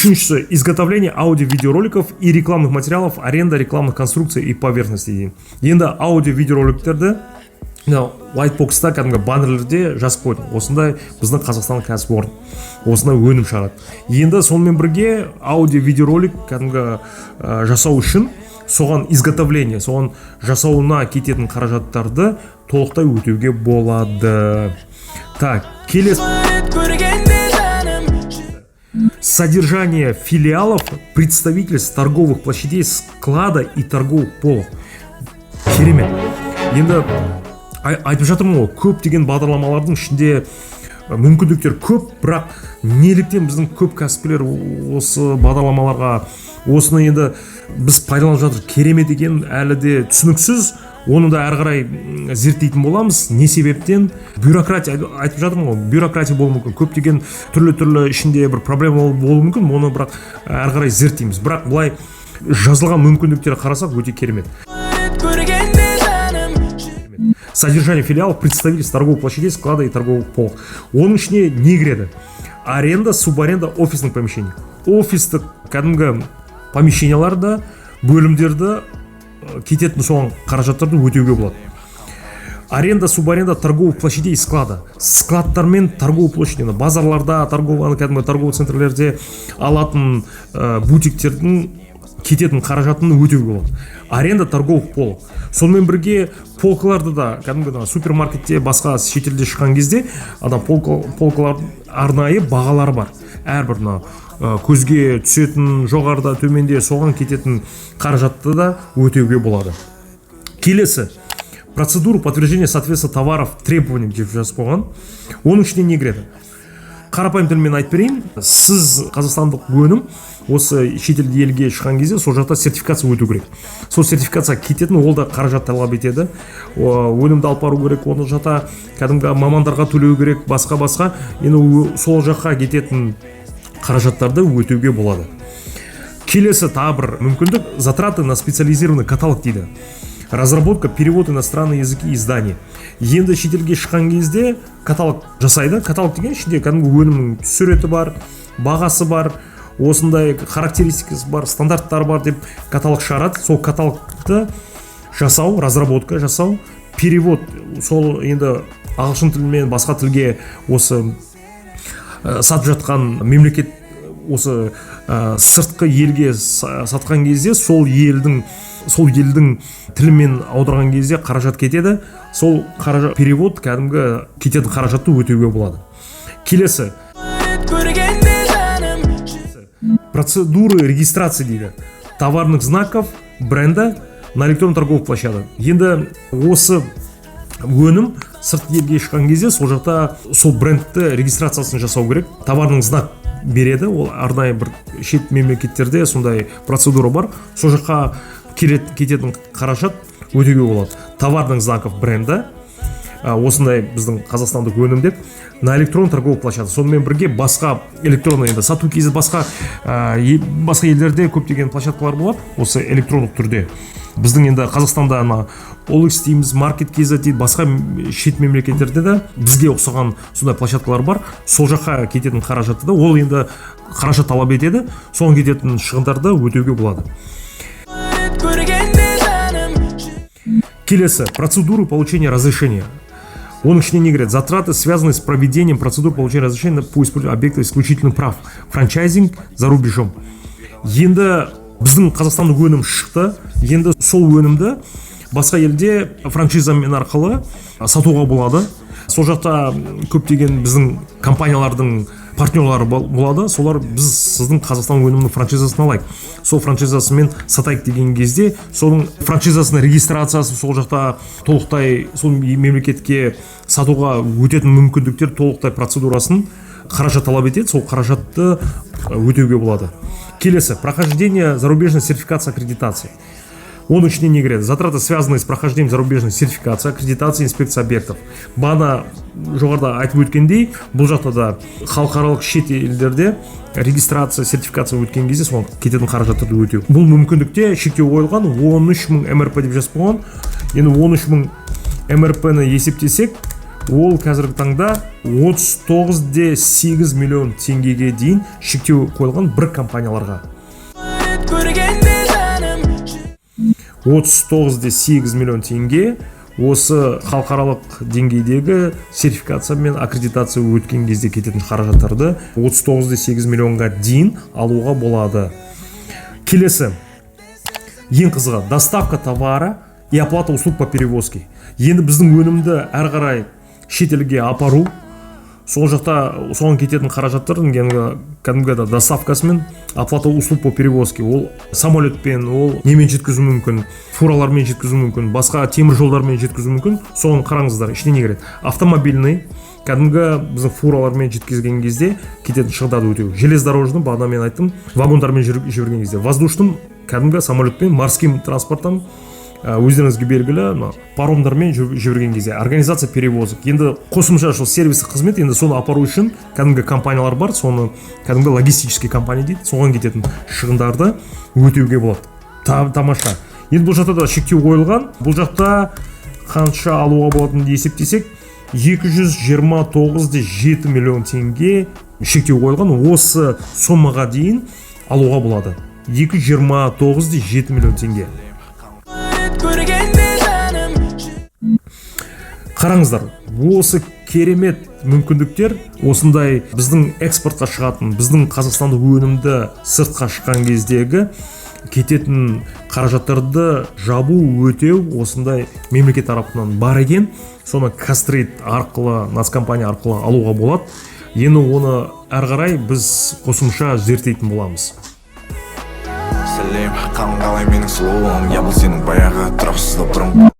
Үшіншісі изготовление аудио-видеороликов и рекламных материалов, аренда рекламных конструкций и поверхностей. Енді аудио-видеороликтерді Lightbox'та кәдімгі баннерлерде жазып қойдым. Осындай біздің Қазақстан кәсіпорын осындай өнім шығарады. Енді сонымен бірге аудио-видеоролик кәдімгі жасау үшін соған изготовление, соған жасауына кететін қаражаттарды толықтай өтеуге болады. Так, келесі. Содержание филиалов, представительств, торговых площадей, склада и торговых полок. Керемет. Енді айтып жатырмын ғой, көптеген бағдарламалардың ішінде мүмкіндіктер көп, бірақ неліктен біздің көп кәсіпкерлер осы бағдарламаларға осыны енді біз пайдаланып жатыр, керемет екен, әлі де түсініксіз. Оны да әрі қарай зерттейтін боламыз. Не себептен? Бюрократия, айтып жатырмын ғой, бюрократия болуы мүмкін. Көптеген түрлі ішінде бір проблема болуы мүмкін. Оны бірақ әрі қарай зерттейміз. Бірақ бұлай жазылған мүмкіндіктері қарасақ өте керемет. Содержание филиалов, представительств, торговых площадей, склада и торговых полок. Оның ішіне не кіреді? Аренда, субаренда офисных помещений. Офистік кәдімгі помещенияларда, бөлімдерді кететін соған қаражаттарды өтеуге болады. Аренда, субаренда торговых площадей и склада. Складтар мен торговый площадь, базарларда, кәдімгі торговый центрлерде алатын бутиктердің кететін қаражатын өтеуге болады. Аренда торговых полок. Сонымен бірге полкаларды да кәдімгі супермаркетте басқа шетелде шыққан кезде полкалар арнайы бағалары бар. Әрбір көзге түсетін, жоғарыда, төменде соған кететін қаражатты да өтеуге болады. Келесі. Процедура подтверждения соответствия товаров требованиям деп жазып қойған. Оның ішіне не кіреді? Қарапайым тілмен айтып берейін. Сіз қазақстандық өнім осы шетелде елге шыққан кезде сол жақта сертификация өту керек. Сол сертификация кететін, ол да қаражат талап етеді. Өнімді алып бару керек, оны жақта кәдімгі мамандарға төлеу керек, басқа. Енді сол жаққа кететін қаражаттарды өтеуге болады. Келесі тағы бір мүмкіндік, затраты на специализированный каталог дейді. Разработка, перевод иностранные языки, издание. Енді шетелге шыққан кезде каталог жасайды. Каталог деген ішінде кәдімгі өнімнің суреті бар, бағасы бар, осындай характеристикасы бар, стандарттар бар деп каталог шығарады. Сол каталогты жасау, разработка жасау, перевод, сол енді ағылшын тілімен басқа тілге осы сатып жатқан мемлекет осы сыртқы елге сатқан кезде сол елдің тілімен аударған кезде қаражат кетеді. Сол перевод кәдімгі кететін қаражатты өтеуге болады. Келесі. Процедуры регистрации дейді. Товарных знаков, бренда на электронных торговых площадках. Енді осы өнім сырт елге шыққан кезде сол жақта сол брендті регистрациясын жасау керек. Товарның знак береді. Ол арнайы бір шет мемлекеттерде сондай процедура бар. Сол жаққа кететін қаражат өтеуге болады. Товарных знаков бренда, осындай біздің қазақстандық өнім деп, на электронный торговый площадка. Сонымен бірге басқа электронный енді сату кезі басқа елдерде көптеген площадкалар болады. Осы электрондық түрде. Біздің енді Қазақстанда OLX дейміз, Market KZ дейді, басқа шет мемлекеттерде де бізге ұқсаған сондай площадкалар бар. Сол жаққа кететін қаражатты да ол енді қаражат талап етеді. Соған кететін шығындарды өтеуге болады. Келесі. Процедуры получения разрешения. Оның ішіне не кіреді? Затраты, связанные с проведением процедур получения разрешения по использованию объектов исключительных прав. Франчайзинг за рубежом. Енді біздің қазақстандық өнім шықты. Енді сол өнімді басқа елде франшизамен арқылы сатуға болады. Сол жақта көптеген біздің компаниялардың партнерлары болады. Солар біз сіздің Қазақстан өнімінің франшизасын алайық. Сол франшизасымен сатайық деген кезде, соның франшизасының регистрациясы сол жақта толықтай сол мемлекетке сатуға өтетін мүмкіндіктер толықтай процедурасын қаражат талап етеді. Сол қаражатты өтеуге болады. Келесі. Прохождение зарубежной сертификации аккредитации. Оның ішіне не кіреді? Затраты, связанные с прохождением зарубежной сертификации, аккредитации, инспекция объектов. Бана жоғарыда айтып өткендей, бұл жақта да халықаралық шет елдерде регистрация, сертификация өткен кезде соған кететін қаражаттарды өтеу. Бұл мүмкіндікте шектеу қойылған 13.000 МРП деп жазып қойған. Енді 13.000 МРП-ні есептесек, ол қазіргі таңда 39,8 миллион теңгеге дейін шектеу қойылған бір компанияларға. 39,8 миллион теңге осы халықаралық деңгейдегі сертификация мен аккредитация өткен кезде кететін қаражаттарды 39,8 миллионға дейін алуға болады. Келесі, ең қызығы, доставка товара и оплата услуг по перевозке. Енді біздің өнімді әрі қарай шетелге апару, сол жақта соған кететін қаражаттардың кәдімгі доставкасы мен оплата услуг по перевозке. Ол самолетпен, ол немен жеткізу мүмкін, фуралармен жеткізу мүмкін, басқа темір жолдармен жеткізу мүмкін. Соған қараңыздар, ішіне не кіреді? Автомобильный, кәдімгі біздің фуралармен жеткізген кезде кететін шығындарды өтеу. Железнодорожный, бағана мен айттым, вагондармен жіберген кезде. Воздушный, кәдімгі самолетпен, морским транспорттан, өздеріңізге белгілі паромдармен жіберген кезде. Организация перевозок. Енді қосымша сервистік қызмет, енді соны апару үшін кәдімгі компаниялар бар, соны кәдімгі логистический компания дейді, соған кететін шығындарды өтеуге болады. Тамаша. Енді бұл жақта да шектеу қойылған. Бұл жақта қанша алуға болатынын есептесек, 229,7 миллион теңге шектеу қойылған. Осы сомаға дейін алуға болады. 229,7 миллион теңге. Қараңыздар, осы керемет мүмкіндіктер осындай біздің экспортқа шығатын, біздің қазақстандық өнімді сыртқа шыққан кездегі кететін қаражаттарды жабу, өтеу осындай мемлекет тарапынан бар екен. Соны Кастрейт арқылы, нацкомпания арқылы алуға болады. Енді оны әрі қарай біз қосымша зерттейтін боламыз. Сәлем, қалың қалай менің сұлуым, я бұл сенің баяғы тұрақсызда бұрын.